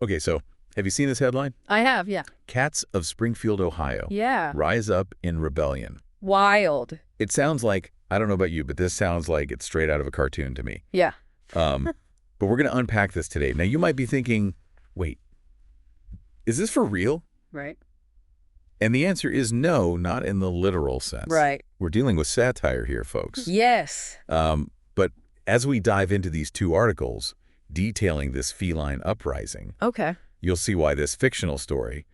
Okay, so have you seen this headline? I have, yeah. Cats of Springfield, Ohio. Yeah. Rise up in rebellion. Wild. It sounds like, I don't know about you, but this sounds like it's straight out of a cartoon to me. Yeah. But we're going to unpack this today. Now, you might be thinking, wait, is this for real? Right. And the answer is no, not in the literal sense. Right. We're dealing with satire here, folks. Yes. But as we dive into these two articles detailing this feline uprising, Okay. you'll see why this fictional story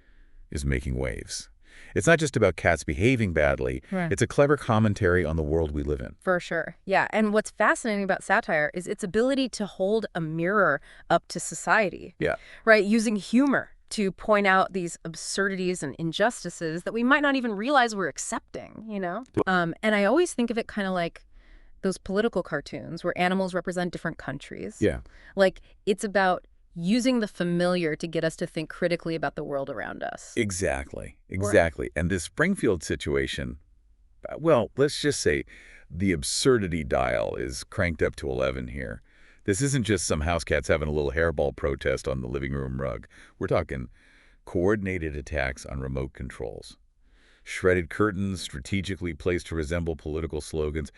is making waves. It's not just about cats behaving badly. Right. It's a clever commentary on the world we live in. For sure. Yeah. And what's fascinating about satire is its ability to hold a mirror up to society. Yeah. Right. Using humor to point out these absurdities and injustices that we might not even realize we're accepting, you know? And I always think of it kind of like those political cartoons where animals represent different countries. Yeah. Like, it's about using the familiar to get us to think critically about the world around us. Exactly. Exactly. And this Springfield situation, well, let's just say the absurdity dial is cranked up to 11 here. This isn't just some house cats having a little hairball protest on the living room rug. We're talking coordinated attacks on remote controls, shredded curtains strategically placed to resemble political slogans.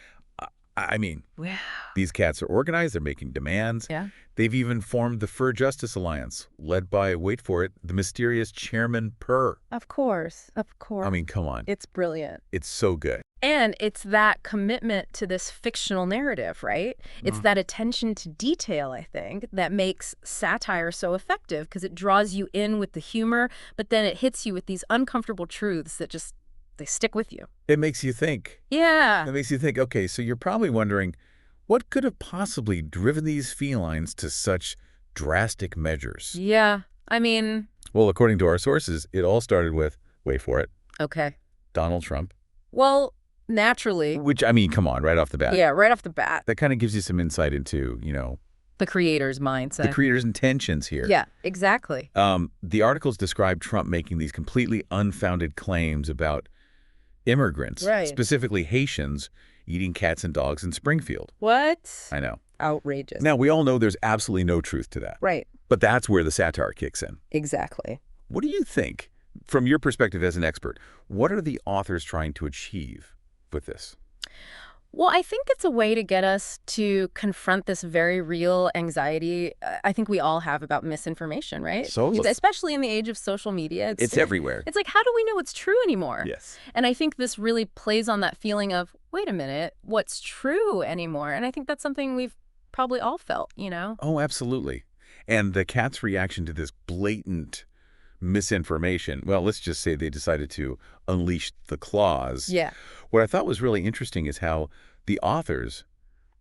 I mean, Wow. These cats are organized. They're making demands. Yeah. They've even formed the Fur Justice Alliance, led by, wait for it, the mysterious Chairman Purr. Of course. Of course. I mean, come on. It's brilliant. It's so good. And it's that commitment to this fictional narrative, right? It's that attention to detail, I think, that makes satire so effective because it draws you in with the humor, but then it hits you with these uncomfortable truths that just, they stick with you. It makes you think. Yeah. It makes you think, okay, so you're probably wondering, what could have possibly driven these felines to such drastic measures? Yeah. I mean... Well, according to our sources, it all started with, wait for it, Okay. Donald Trump. Well, naturally. Which, I mean, come on, right off the bat. Yeah, right off the bat. That kind of gives you some insight into, you know, The creator's mindset. the creator's intentions here. Yeah, exactly. The articles describe Trump making these completely unfounded claims about immigrants, Right. specifically Haitians, eating cats and dogs in Springfield. What? I know. Outrageous. Now, we all know there's absolutely no truth to that. Right. But that's where the satire kicks in. Exactly. What do you think, from your perspective as an expert, what are the authors trying to achieve with this? Well, I think it's a way to get us to confront this very real anxiety I think we all have about misinformation, right? So? Especially in the age of social media. It's everywhere. It's like, how do we know what's true anymore? Yes. And I think this really plays on that feeling of, wait a minute, what's true anymore? And I think that's something we've probably all felt, you know? Oh, absolutely. And the cat's reaction to this blatant misinformation, well, let's just say they decided to unleash the claws. Yeah. What I thought was really interesting is how the authors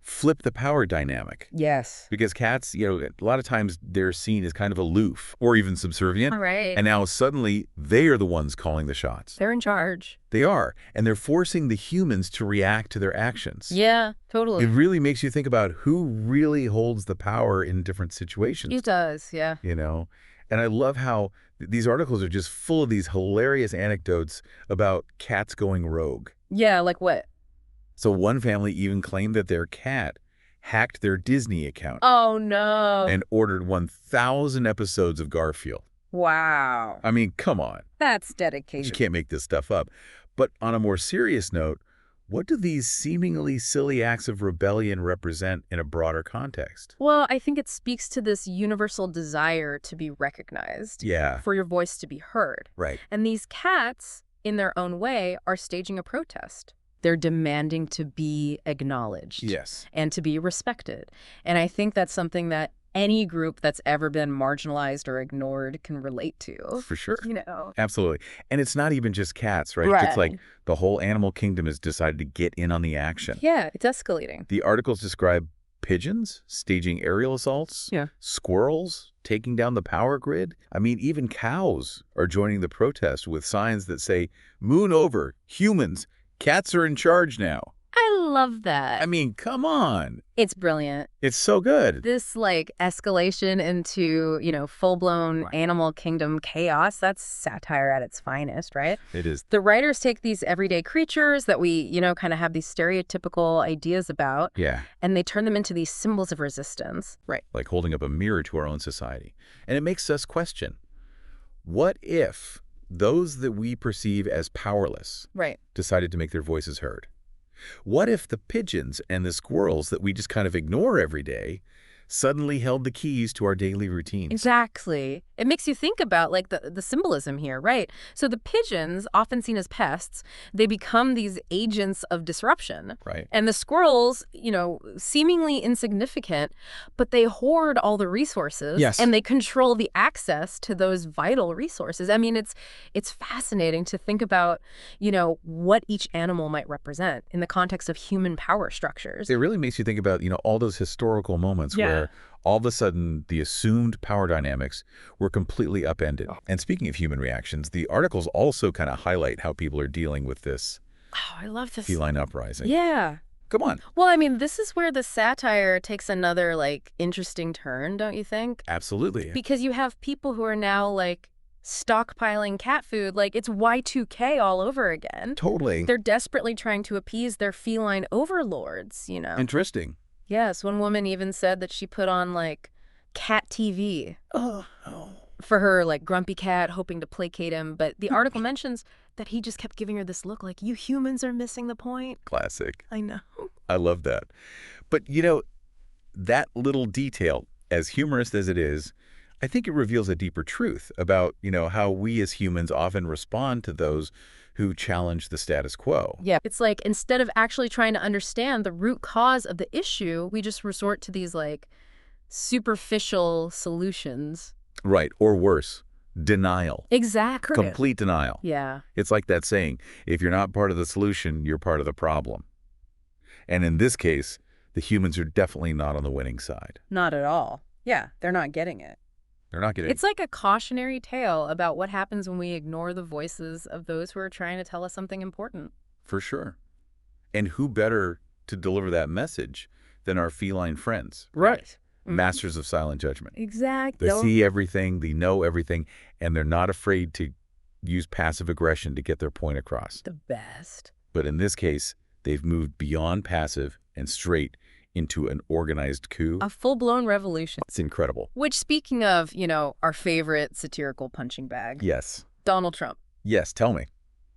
flip the power dynamic. Yes. Because cats, you know, a lot of times they're seen as kind of aloof or even subservient. All right. And now suddenly they are the ones calling the shots. They're in charge. They are. And they're forcing the humans to react to their actions. Yeah, totally. It really makes you think about who really holds the power in different situations. It does, yeah. You know? And I love how these articles are just full of these hilarious anecdotes about cats going rogue. Yeah, like what? So one family even claimed that their cat hacked their Disney account Oh, no. and ordered 1,000 episodes of Garfield. Wow. I mean, come on. That's You dedication. can't make this stuff up. But on a more serious note, what do these seemingly silly acts of rebellion represent in a broader context? Well, I think it speaks to this universal desire to be recognized. Yeah. For your voice to be heard. Right. And these cats, in their own way, are staging a protest. They're demanding to be acknowledged. Yes. And to be respected. And I think that's something that any group that's ever been marginalized or ignored can relate to. For sure. You know? Absolutely. And it's not even just cats, right? Right. It's like the whole animal kingdom has decided to get in on the action. Yeah, it's escalating. The articles describe pigeons staging aerial assaults, Yeah. squirrels taking down the power grid. I mean, even cows are joining the protest with signs that say, "Moon over, humans, cats are in charge now." I love that. I mean, come on. It's brilliant. It's so good. This, like, escalation into, full-blown Right. animal kingdom chaos, that's satire at its finest, right? It is. The writers take these everyday creatures that we, kind of have these stereotypical ideas about, Yeah. and they turn them into these symbols of resistance. Right. Like holding up a mirror to our own society. And it makes us question, what if those that we perceive as powerless Right. decided to make their voices heard? What if the pigeons and the squirrels that we just kind of ignore every day suddenly held the keys to our daily routines? Exactly. It makes you think about, like, the symbolism here, right? So the pigeons, often seen as pests, they become these agents of disruption. Right. And the squirrels, seemingly insignificant, but they hoard all the resources. Yes. And they control the access to those vital resources. I mean, it's fascinating to think about, what each animal might represent in the context of human power structures. It really makes you think about, all those historical moments where all of a sudden the assumed power dynamics were completely upended. And speaking of human reactions, the articles also kind of highlight how people are dealing with this Oh, I love this. feline uprising. Yeah. Come on. Well, I mean, this is where the satire takes another, like, interesting turn, don't you think? Absolutely. Because you have people who are now, like, stockpiling cat food. Like, it's Y2K all over again. Totally. They're desperately trying to appease their feline overlords, Interesting. Yes, one woman even said that she put on, like, cat TV Oh. for her, like, grumpy cat, hoping to placate him. But the article mentions that he just kept giving her this look like, you humans are missing the point. Classic. I know. I love that. But, that little detail, as humorous as it is, I think it reveals a deeper truth about, how we as humans often respond to those who challenge the status quo. Yeah. It's like, instead of actually trying to understand the root cause of the issue, we just resort to these, like, superficial solutions. Right. Or worse, denial. Exactly. Complete denial. Yeah. It's like that saying, if you're not part of the solution, you're part of the problem. And in this case, the humans are definitely not on the winning side. Not at all. Yeah, they're not getting it. They're not getting It's like a cautionary tale about what happens when we ignore the voices of those who are trying to tell us something important. For sure. And who better to deliver that message than our feline friends? Right. Masters of silent judgment. Exactly. They see everything, they know everything, and they're not afraid to use passive aggression to get their point across. The best. But in this case, they've moved beyond passive and straight into an organized coup. A full-blown revolution. It's incredible. Which, speaking of, our favorite satirical punching bag, Yes. Donald Trump. Yes, tell me.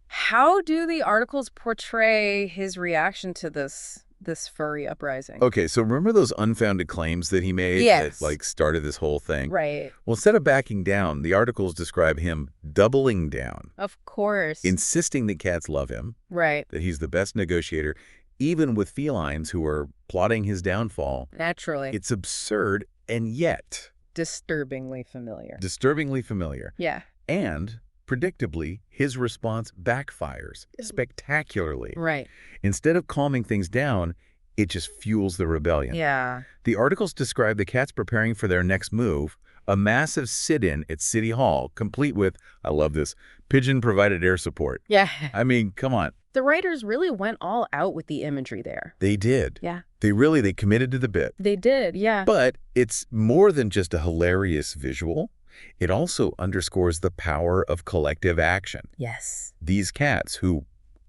How do the articles portray his reaction to this furry uprising? Okay, so remember those unfounded claims that he made Yes. that, started this whole thing? Right. Well, instead of backing down, the articles describe him doubling down, Of course. insisting that cats love him, Right. that he's the best negotiator, even with felines who are plotting his downfall. Naturally. It's absurd and yet disturbingly familiar. disturbingly familiar. Yeah. And, predictably, his response backfires spectacularly. Right. Instead of calming things down, it just fuels the rebellion. Yeah. The articles describe the cats preparing for their next move, a massive sit-in at City Hall, complete with, I love this, pigeon-provided air support. Yeah. I mean, come on. The writers really went all out with the imagery there. They did. Yeah. They committed to the bit. They did, yeah. But it's more than just a hilarious visual. It also underscores the power of collective action. Yes. These cats who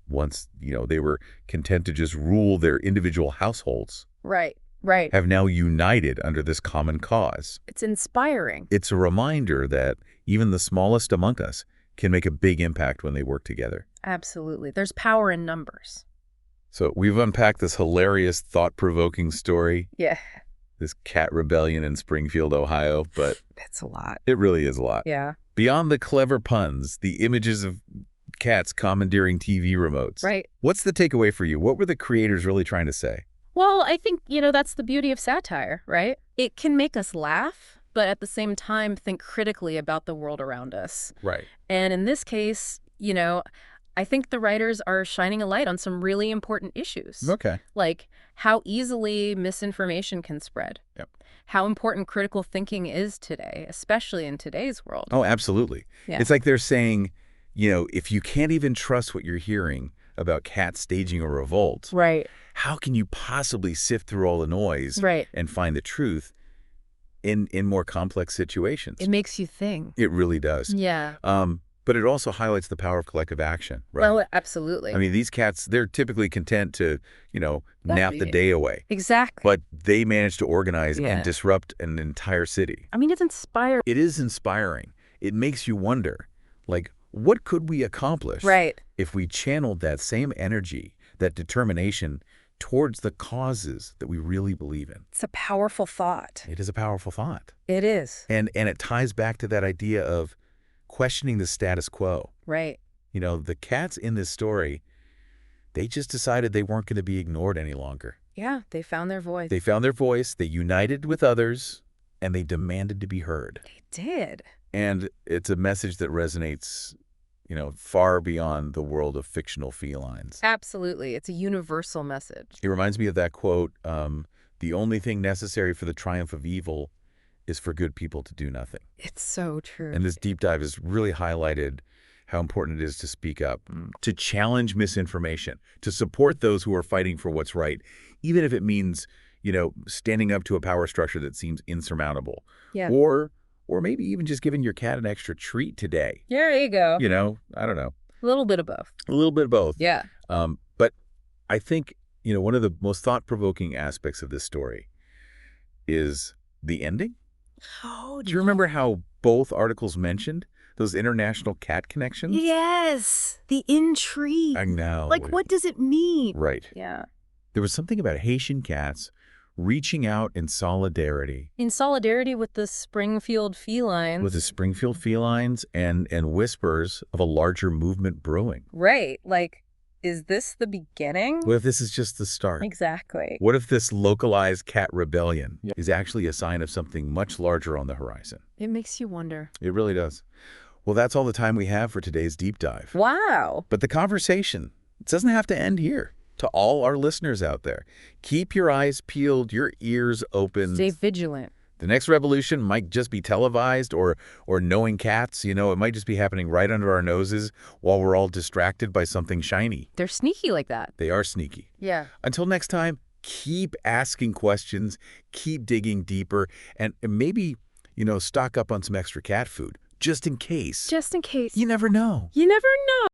once, they were content to just rule their individual households, Right. Right. have now united under this common cause. It's inspiring. It's a reminder that even the smallest among us can make a big impact when they work together. Absolutely. There's power in numbers. So we've unpacked this hilarious, thought-provoking story, Yeah. this cat rebellion in Springfield, Ohio, but That's a lot. it really is a lot. Yeah. Beyond the clever puns, the images of cats commandeering TV remotes. Right. What's the takeaway for you? What were the creators really trying to say? Well, I think, that's the beauty of satire, right? It can make us laugh, but at the same time think critically about the world around us. Right. And in this case, I think the writers are shining a light on some really important issues. Okay. Like how easily misinformation can spread. Yep. How important critical thinking is today, especially in today's world. Oh, absolutely. Yeah. It's like they're saying, if you can't even trust what you're hearing, about cats staging a revolt, Right. how can you possibly sift through all the noise Right. and find the truth in more complex situations? It makes you think. It really does. Yeah. But it also highlights the power of collective action, right? Oh, absolutely. I mean, these cats, they're typically content to, nap the day away. Exactly. But they manage to organize Yeah. and disrupt an entire city. I mean, it's inspiring. It is inspiring. It makes you wonder, like, what could we accomplish Right. if we channeled that same energy, that determination, towards the causes that we really believe in? It's a powerful thought. It is a powerful thought. It is. And it ties back to that idea of questioning the status quo. Right. The cats in this story, they just decided they weren't going to be ignored any longer. Yeah, they found their voice. They found their voice, they united with others, and they demanded to be heard. They did. And it's a message that resonates, far beyond the world of fictional felines. Absolutely. It's a universal message. It reminds me of that quote, the only thing necessary for the triumph of evil is for good people to do nothing. It's so true. And this deep dive has really highlighted how important it is to speak up, to challenge misinformation, to support those who are fighting for what's right, even if it means, standing up to a power structure that seems insurmountable. Yeah. Or maybe even just giving your cat an extra treat today. There you go. I don't know. A little bit of both. A little bit of both. Yeah. But I think, one of the most thought-provoking aspects of this story is the ending. Oh, Do you remember how both articles mentioned those international cat connections? yes. The intrigue. I know. Like, what does it mean? Right. Yeah. There was something about Haitian cats reaching out in solidarity In solidarity with the Springfield felines. with the Springfield felines and whispers of a larger movement brewing. Right. Like, is this the beginning? What if this is just the start? Exactly. What if this localized cat rebellion is actually a sign of something much larger on the horizon? It makes you wonder. It really does. Well, that's all the time we have for today's deep dive. Wow. But the conversation, it doesn't have to end here. To all our listeners out there, keep your eyes peeled, your ears open. Stay vigilant. The next revolution might just be televised or knowing cats. It might just be happening right under our noses while we're all distracted by something shiny. They're sneaky like that. They are sneaky. Yeah. Until next time, keep asking questions, keep digging deeper, and maybe, stock up on some extra cat food just in case. Just in case. You never know. You never know.